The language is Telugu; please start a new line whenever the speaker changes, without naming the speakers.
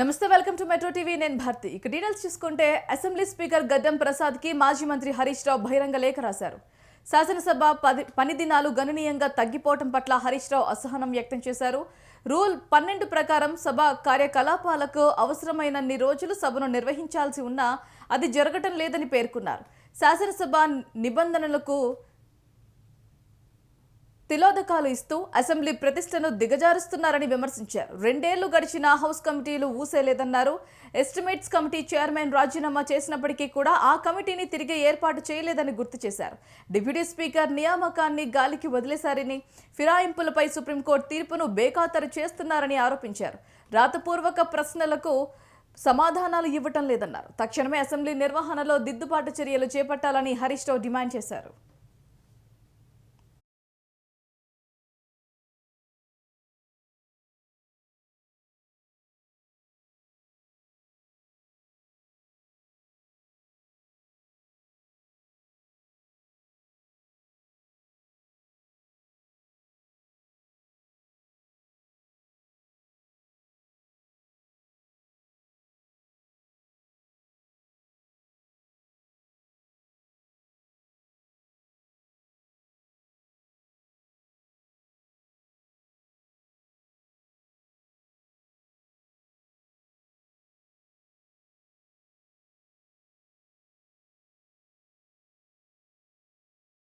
నమస్తే, వెల్కమ్ టు మెట్రో టీవీ. నేను భారతి. ఇక డీటెయిల్స్ చూసుకుంటే అసెంబ్లీ స్పీకర్ గడ్డం ప్రసాద్ కి మాజీ మంత్రి హరీష్ రావు బహిరంగ లేఖ రాశారు. శాసనసభ పని దినాలు గణనీయంగా తగ్గిపోవడం పట్ల హరీష్ రావు అసహనం వ్యక్తం చేశారు. రూల్ 12 ప్రకారం సభ కార్యకలాపాలకు అవసరమైనన్ని రోజులు సభను నిర్వహించాల్సి ఉన్నా అది జరగటం లేదని పేర్కొన్నారు. శాసనసభ నిబంధనలకు తిలోదకాలు ఇస్తూ అసెంబ్లీ ప్రతిష్టను దిగజారుస్తున్నారని విమర్శించారు. 2 ఏళ్లు గడిచిన హౌస్ కమిటీలు ఊసేలేదన్నారు. ఎస్టిమేట్స్ కమిటీ చైర్మన్ రాజీనామా చేసినప్పటికీ కూడా ఆ కమిటీని తిరిగి ఏర్పాటు చేయలేదని గుర్తు చేశారు. డిప్యూటీ స్పీకర్ నియామకాన్ని గాలికి వదిలేశారని, ఫిరాయింపులపై సుప్రీంకోర్టు తీర్పును బేఖాతరు చేస్తున్నారని ఆరోపించారు. రాతపూర్వక ప్రశ్నలకు సమాధానాలు ఇవ్వటం లేదన్నారు. తక్షణమే అసెంబ్లీ నిర్వహణలో దిద్దుబాటు చర్యలు చేపట్టాలని హరీష్ రావు డిమాండ్ చేశారు.